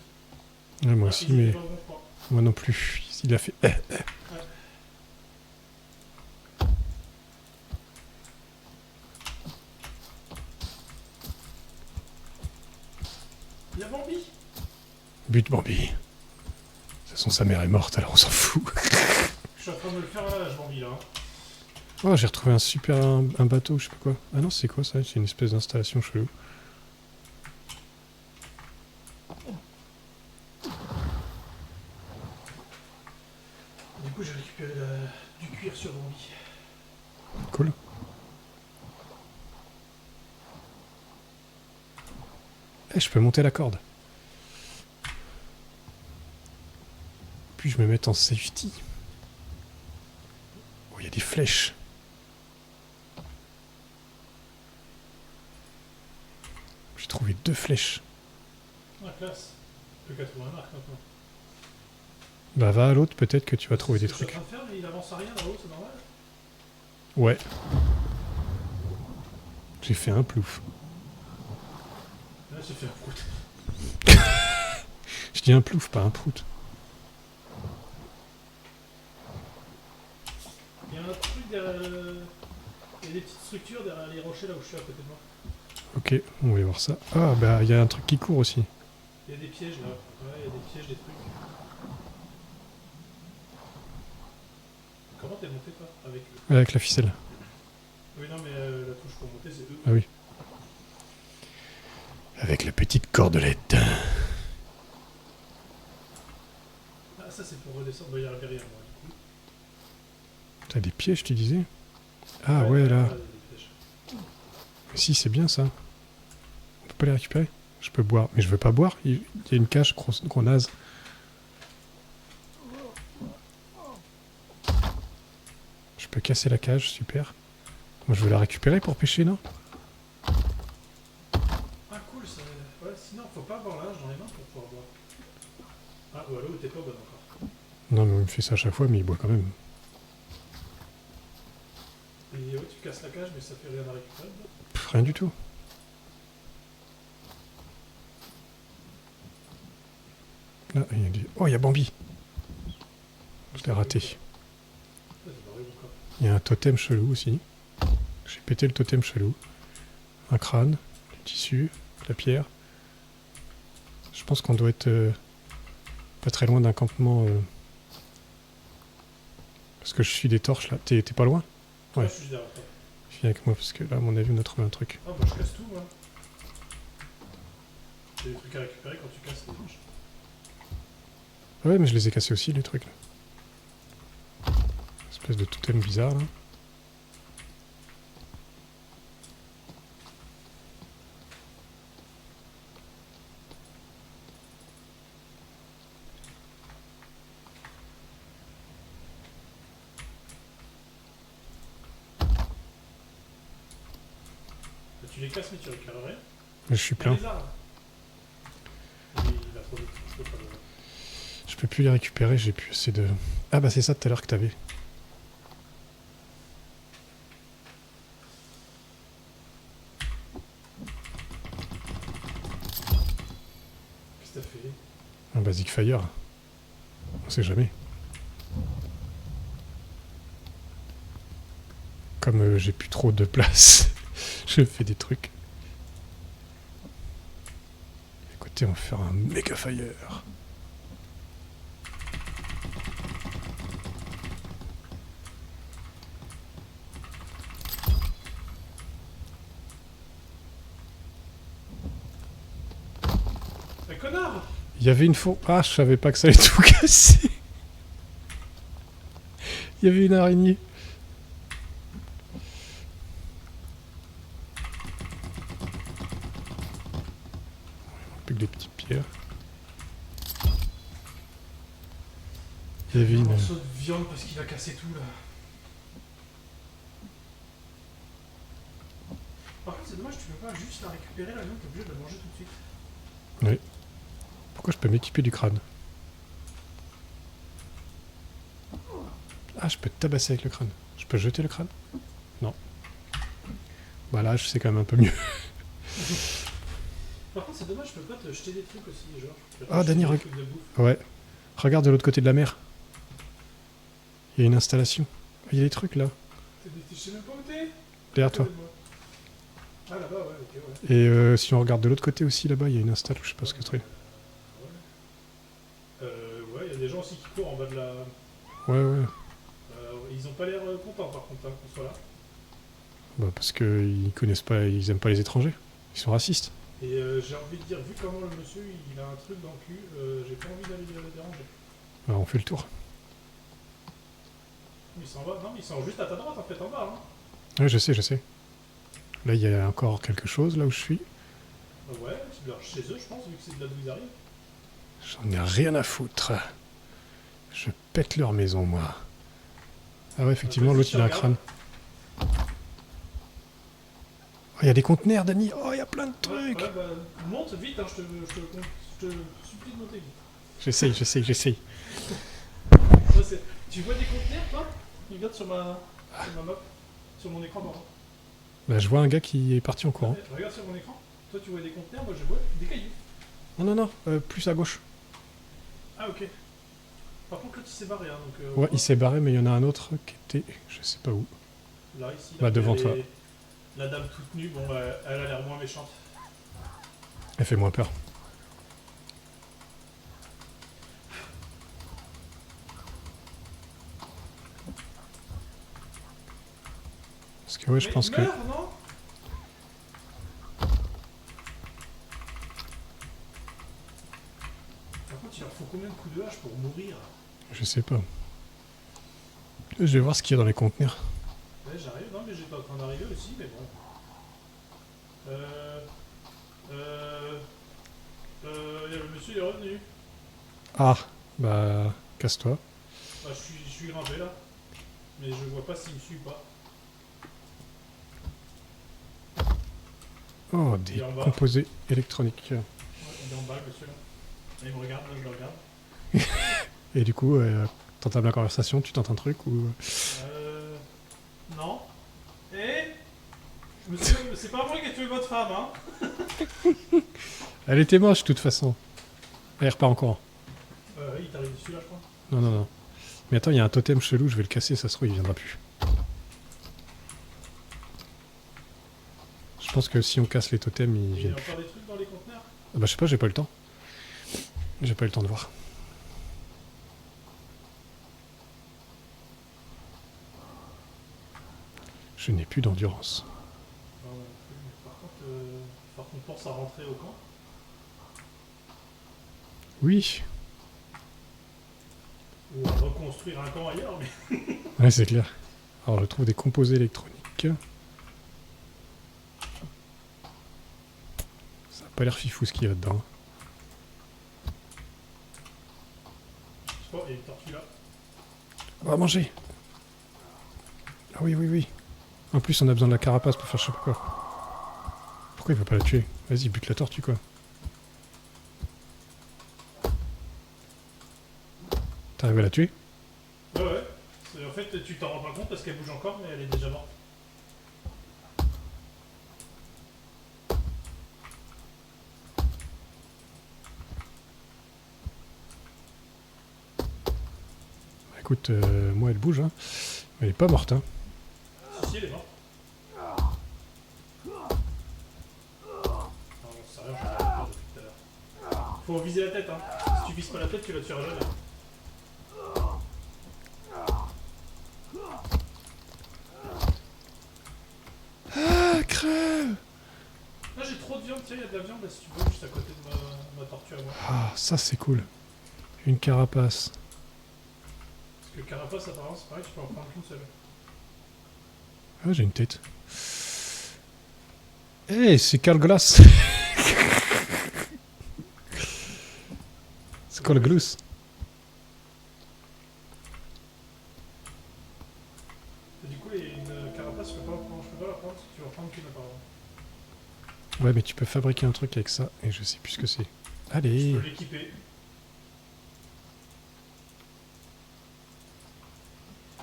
Ouais, moi Ah, aussi, ils étaient mais pas bons, je crois. moi non plus. Il a fait... Il y a Bambi. But Bambi. De toute façon, sa mère est morte, alors on s'en fout. Je suis en train de me le faire à la nage, Bambi là. Oh, j'ai retrouvé un super... un bateau, je sais pas quoi. Ah non, c'est quoi ça? C'est une espèce d'installation chelou. Du coup, j'ai récupéré du cuir sur Bambi. Cool. Eh, je peux monter la corde. Puis je me mets en safety. Oh, il y a des flèches. J'ai trouvé 2 flèches. Ah, classe. Plus qu'à trouver un arc maintenant. Bah va à l'autre, peut-être que tu vas trouver des C'est ce que trucs. je suis en train de faire, mais il avance à rien là-haut, c'est normal. Ouais. J'ai fait un plouf. Là, j'ai fait un prout. Je dis un plouf, pas un prout. Il y a un truc derrière. Il y a des petites structures derrière les rochers là où je suis à côté de moi. Ok, on va aller voir ça. Ah bah il y a un truc qui court aussi. Il y a des pièges là. Ouais, il y a des pièges, des trucs. Comment t'es monté toi avec eux? Avec la ficelle. Oui, non, mais la touche pour monter, c'est eux. Ah oui. Avec la petite cordelette. Ah, ça c'est pour redescendre. Bah, il y a derrière moi, du coup. T'as des pièges, tu disais? Ah ouais, là. des pièges. Si, c'est bien ça. On peut pas les récupérer? Je peux boire. Mais je veux pas boire. Il y a une cage, gros naze. Je peux casser la cage, super. Moi, je veux la récupérer pour pêcher, non? Ah cool, ça. Ouais, sinon faut pas avoir l'âge dans les mains pour pouvoir boire. Ah, ou alors t'es pas bonne encore. Non, mais il me fait ça à chaque fois, mais il boit quand même. Et ouais, tu casses la cage, mais ça fait rien à récupérer. Pff, rien du tout. Là, il y a du... Oh, il y a Bambi. Je l'ai raté. Il y a un totem chelou aussi. J'ai pété le totem chelou. Un crâne, du tissu, de la pierre. Je pense qu'on doit être pas très loin d'un campement. Parce que je suis des torches là. T'es pas loin? Ouais. Ah, je suis derrière toi. Viens avec moi parce que là, à mon avis, on a trouvé un truc. Ah bah je casse tout moi. J'ai des trucs à récupérer quand tu casses les manches. Ouais, mais je les ai cassés aussi, les trucs là. Espèce de totem bizarre là. Bah, tu les casses mais tu récupères rien. Mais je suis Il y a plein. des arbres. Il a trop de... je peux pas le... Je peux plus les récupérer, j'ai plus assez de... Ah bah c'est ça tout à l'heure que t'avais. Qu'est-ce que t'as fait? Un Basic Fire. On sait jamais. Comme j'ai plus trop de place, je fais des trucs. Écoutez, on va faire un méga fire. Mais connard! Il y avait une fourche. Ah, je savais pas que ça allait tout casser. Il y avait une araignée. Plus que des petites pierres. Il y avait Un une... morceau de viande parce qu'il a cassé tout là. Par contre c'est dommage, tu peux pas juste la récupérer la viande, t'es obligé de la manger tout de suite. Oui. Pourquoi je peux m'équiper du crâne? Ah, je peux te tabasser avec le crâne. Je peux jeter le crâne? Non. Bah là, je sais quand même un peu mieux. Par contre c'est dommage, je peux pas te jeter des trucs aussi, genre. Je peux Ah, te jeter Dany, des trucs de bouffe. Ouais. Regarde de l'autre côté de la mer. Il y a une installation. Il y a des trucs là, Je sais même pas où t'es. derrière toi. Ah là-bas, ouais, ok, ouais. Et si on regarde de l'autre côté aussi, là-bas, il y a une install, je sais pas ce que c'est. Ouais, il y a des gens aussi qui courent en bas de la... Ouais, ouais. Ils ont pas l'air contents par contre, hein, qu'on soit là. Bah parce qu'ils connaissent pas, ils aiment pas les étrangers. Ils sont racistes. Et j'ai envie de dire, vu comment le monsieur il a un truc dans le cul, j'ai pas envie d'aller le déranger. Bah, on fait le tour. Il s'en va, non, il s'en va juste à ta droite en fait, en bas. Hein. Ouais, je sais, je sais. Là, il y a encore quelque chose, là où je suis. Ouais, c'est leur chez eux, je pense, vu que c'est de là d'où ils arrivent. J'en ai rien à foutre. Je pète leur maison, moi. Ah ouais, effectivement, l'autre, il a un crâne. Oh, il y a des conteneurs, Dany. Oh, il y a plein de trucs. Ouais, bah, monte vite, hein, je te supplie de monter vite. J'essaye. Ça, tu vois des conteneurs, toi? Regarde sur ma map, sur mon écran, pardon. Bah, je vois un gars qui est parti en courant. Ouais, regarde sur mon écran. Toi, tu vois des conteneurs, moi, je vois des cailloux. Non, plus à gauche. Ah, ok. Par contre, l'autre, il s'est barré, hein, donc... Ouais, il s'est barré, mais il y en a un autre qui était... Je sais pas où. Là, ici, Bah, devant toi. La dame toute nue, bon, elle a l'air moins méchante. Elle fait moins peur. Parce que ouais, je pense que... Meurs, non? Par contre, il leur faut combien de coups de hache pour mourir? Je sais pas. Je vais voir ce qu'il y a dans les conteneurs. Ouais, j'arrive. Non, mais j'étais en train d'arriver aussi, mais bon. Le monsieur il est revenu. Ah, bah, casse-toi. Bah, je suis grimpé là. Mais je vois pas s'il me suit ou pas. Oh, Il des est en bas. composés électroniques. Ouais, il est en bas, le monsieur là. Là, il me regarde, là, je le regarde. Et du coup, t'entames la conversation, tu tentes un truc ou... Non. Eh c'est pas moi qui ai tué votre femme, hein. Elle était moche, de toute façon. Elle repart en courant. Il t'arrive dessus là, je crois. Non, non, non. Mais attends, il y a un totem chelou, je vais le casser, ça se trouve, il viendra plus. Je pense que si on casse les totems, ils Il y a viennent plus. encore des trucs dans les conteneurs. Ah bah je sais pas, j'ai pas eu le temps. J'ai pas eu le temps de voir. Je n'ai plus d'endurance. Ah ouais, par contre, qu'on pense à rentrer au camp. Oui, Ou à reconstruire un camp ailleurs, mais. ouais, c'est clair. Alors je trouve des composés électroniques. Ça a pas l'air fifou ce qu'il y a dedans. Je sais pas, il y a une tortue là. On va manger. Ah oui, oui, oui. En plus, on a besoin de la carapace pour faire je sais pas quoi. Pourquoi il veut pas la tuer? Vas-y, bute la tortue, quoi. T'arrives à la tuer? Ouais, ouais. En fait, tu t'en rends pas compte parce qu'elle bouge encore, mais elle est déjà morte. Bah, écoute, moi elle bouge, hein. Mais elle est pas morte, hein. Si, elle est morte. Non, j'en sais rien, j'en ai pas depuis tout à l'heure. Faut viser la tête, hein. Si tu vises pas la tête, tu vas te faire jamais. Ah, crève! Là, j'ai trop de viande, tiens, il y a de la viande là si tu veux, juste à côté de ma tortue à moi. Ah, ça c'est cool. Une carapace. Parce que carapace, apparemment, c'est pareil, tu peux en prendre qu'une seule. Ah, j'ai une tête. Eh, c'est Carl Glass. C'est Carl Glass. Et du coup, il y a une carapace, je peux pas la prendre parce que tu vas en prendre qu'une apparemment. Ouais, mais tu peux fabriquer un truc avec ça, et je sais plus ce que c'est. Je Allez. peux l'équiper.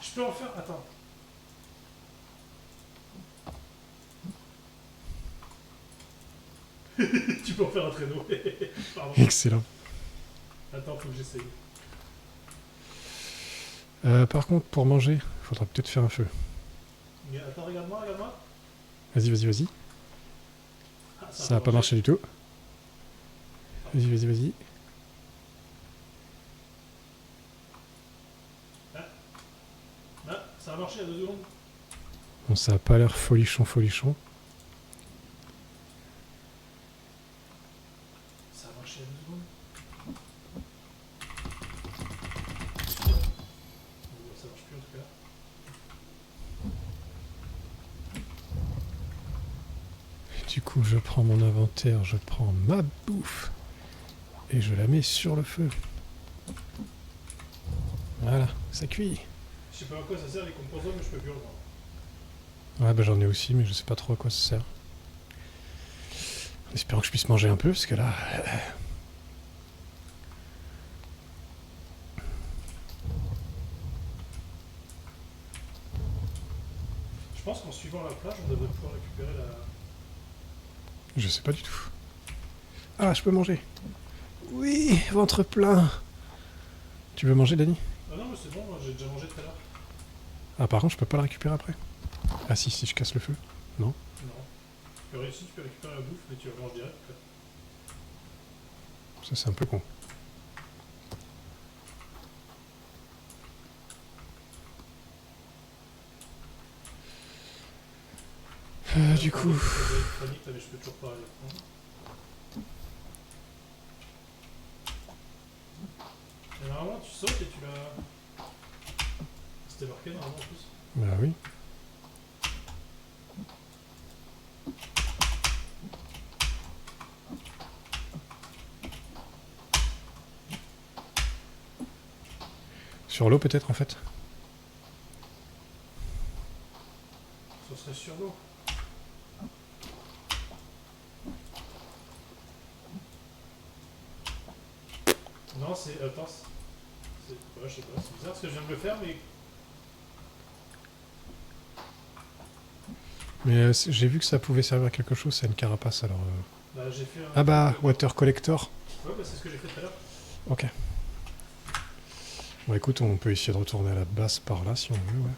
Je peux en faire. Attends. Tu peux en faire un traîneau. Pardon. Excellent. Attends, faut que j'essaye. Par contre, pour manger, faudra peut-être faire un feu. Mais attends, regarde-moi, regarde-moi. Vas-y, vas-y, vas-y. Ah, Ça a pas marché du tout. Vas-y, vas-y, vas-y. Ah, ça a marché à 2 secondes. Bon, ça a pas l'air folichon, folichon. Ça a marché à 2 secondes. Bon, ça marche plus en tout cas. Du coup, je prends mon inventaire, je prends ma bouffe et je la mets sur le feu. Voilà, ça cuit. Je sais pas à quoi ça sert les composants, mais je peux plus le voir. Ouais, bah j'en ai aussi, mais je sais pas trop à quoi ça sert. En espérant que je puisse manger un peu, parce que là... Je pense qu'en suivant la plage, on devrait pouvoir récupérer la. Je sais pas du tout. Ah, je peux manger. Oui, ventre plein. Tu veux manger, Dani? Ah non, mais c'est bon, j'ai déjà mangé tout à l'heure. Ah, par contre, je peux pas la récupérer après. Ah si, si je casse le feu. Non. Non. Tu peux réussir, tu peux récupérer la bouffe, mais tu la manges direct. En fait. Ça, c'est un peu con. Du coup... Électronique, mais je peux toujours pas aller prendre. Et normalement, tu sautes et tu l'as. C'était marqué normalement en plus. Bah oui. Sur l'eau peut-être en fait. Ça serait sur l'eau. Non, c'est. Attends. Ouais, je sais pas, c'est bizarre ce que je viens de le faire, mais. Mais j'ai vu que ça pouvait servir à quelque chose, c'est une carapace alors. Bah, j'ai fait un. Ah bah, water collector. Ouais, bah, c'est ce que j'ai fait tout à l'heure. Ok. Bon écoute, on peut essayer de retourner à la base par là si on veut, ouais.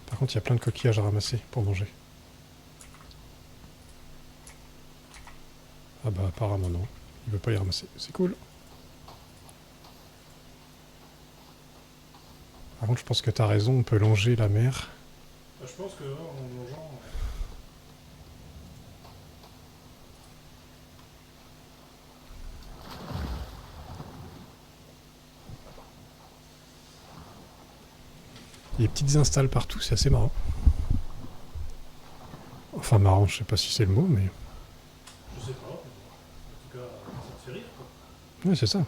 Par contre, il y a plein de coquillages à ramasser pour manger. Ah bah apparemment non. Il veut pas les ramasser. C'est cool. Par contre, je pense que t'as raison, on peut longer la mer. Bah, je pense que en longeant. Il y a des petites installes partout, c'est assez marrant. Enfin marrant, je sais pas si c'est le mot, mais... Je sais pas, mais bon. En tout cas, ça te fait rire quoi. Ouais, c'est ça.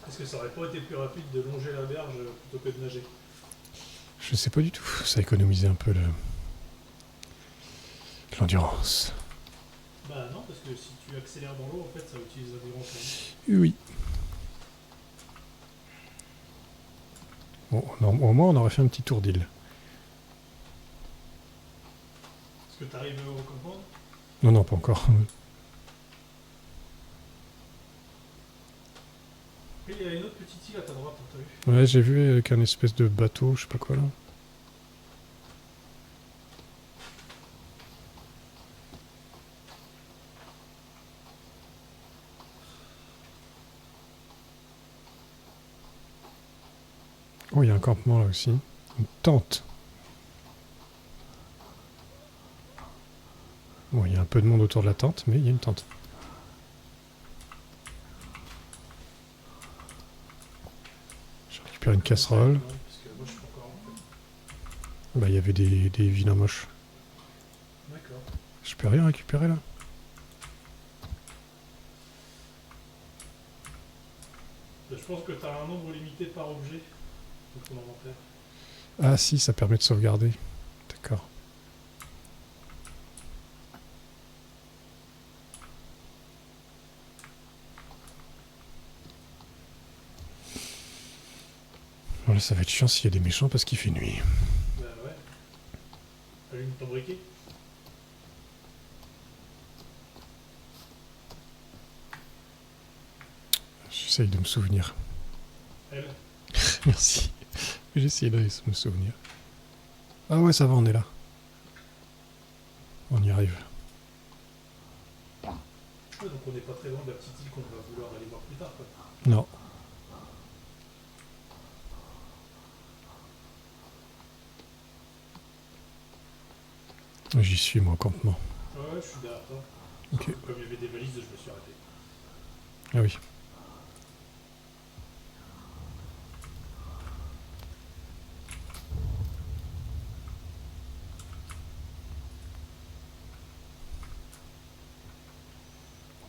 Est-ce que ça aurait pas été plus rapide de longer la berge plutôt que de nager? Je sais pas du tout. Ça économisait un peu l'endurance. Bah non, parce que si tu accélères dans l'eau, en fait, ça utilise l'endurance. Oui. Bon, au moins on aurait fait un petit tour d'île. Est-ce que t'arrives au comprendre? Non, non, pas encore. Et il y a une autre petite île à ta droite, t'as vu? Ouais, j'ai vu avec un espèce de bateau, je sais pas quoi là. Oh, il y a un campement là aussi. Une tente. Bon, il y a un peu de monde autour de la tente, mais il y a une tente. Je récupère une casserole. Non, parce que moi je suis pas encore en fait. Bah, il y avait des vilains moches. D'accord. Je peux rien récupérer là. Bah, je pense que t'as un nombre limité par objet dans ton inventaire. Ah si, ça permet de sauvegarder. D'accord. Bon, là, ça va être chiant s'il y a des méchants parce qu'il fait nuit. Bah ouais. Allume ton briquet. J'essaye de me souvenir. Elle. Merci. J'essaye de me souvenir. Ah ouais, ça va, on est là. On y arrive. Ouais, donc on n'est pas très loin de la petite île qu'on va vouloir aller voir plus tard quoi. Non. J'y suis moi au campement. Ouais, je suis derrière toi. Ok. Comme il y avait des valises, je me suis arrêté. Ah oui.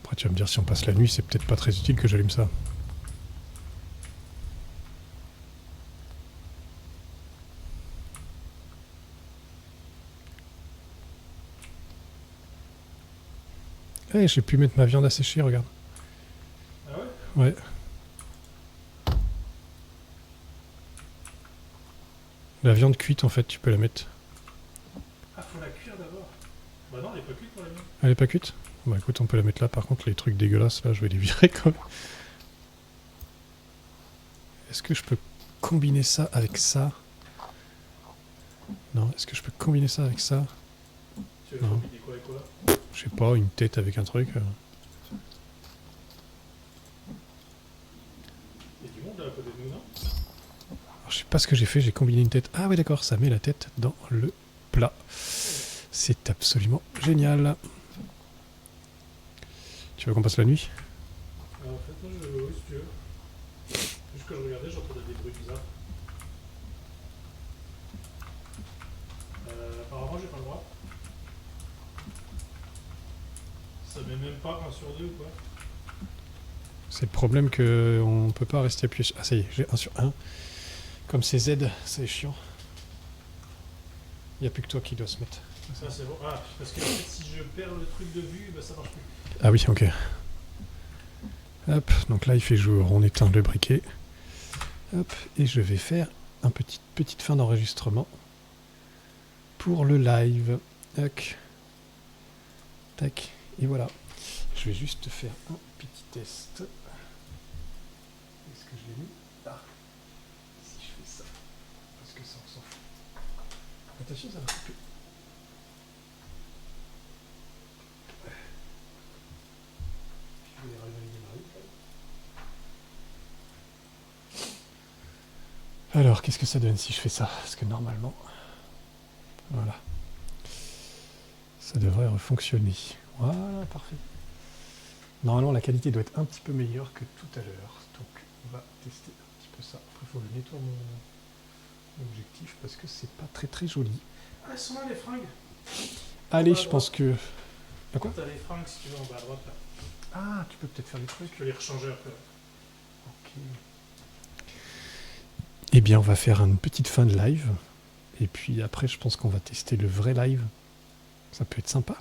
Après tu vas me dire si on passe la nuit, c'est peut-être pas très utile que j'allume ça. Eh, j'ai pu mettre ma viande à sécher, regarde. Ah ouais? Ouais. La viande cuite en fait, tu peux la mettre. Ah, faut la cuire d'abord. Bah non, elle est pas cuite pour la mienne. Elle est pas cuite? Bah écoute, on peut la mettre là. Par contre, les trucs dégueulasses là, je vais les virer quand même. Est-ce que je peux combiner ça avec ça? Non, est-ce que je peux combiner ça avec ça? Tu veux Non. combiner quoi et quoi? Je sais pas, une tête avec un truc. Il y a du monde là à côté de nous, non? Alors, je sais pas ce que j'ai fait, j'ai combiné une tête. Ah ouais d'accord, ça met la tête dans le plat. C'est absolument génial. Tu veux qu'on passe la nuit? En fait, moi, oui, si tu veux. Juste que je regardais, j'entendais des bruits bizarres. Apparemment, j'ai pas le droit. Ça met même pas 1 sur 2 ou quoi? C'est le problème que on peut pas rester appuyé sur... Ah ça y est, j'ai 1 sur 1. Comme c'est Z, c'est chiant. Il n'y a plus que toi qui dois se mettre. Ça, c'est bon. Ah, parce que en fait, si je perds le truc de vue, bah, ça marche plus. Ah oui, ok. Hop, donc là il fait jour, on éteint le briquet. Hop, et je vais faire un petite fin d'enregistrement pour le live. Tac. Tac, et voilà. Je vais juste faire un petit test. Est-ce que je l'ai mis? Ah. Si je fais ça. Parce que ça on s'en fout. Attention, ça va couper. Je vais réveiller Marie. Alors, qu'est-ce que ça donne si je fais ça? Parce que normalement, voilà, ça devrait fonctionner. Voilà, parfait. Normalement, la qualité doit être un petit peu meilleure que tout à l'heure. Donc, on va tester un petit peu ça. Après, il faut que je nettoie mon objectif parce que c'est pas très très joli. Ah, elles sont là, les fringues. Allez, je pense que... À quoi? T'as les fringues, si tu veux, en bas à droite, là. Ah, tu peux peut-être faire des Tu trucs. peux les rechanger après. Ok. Eh bien, on va faire une petite fin de live. Et puis après, je pense qu'on va tester le vrai live. Ça peut être sympa.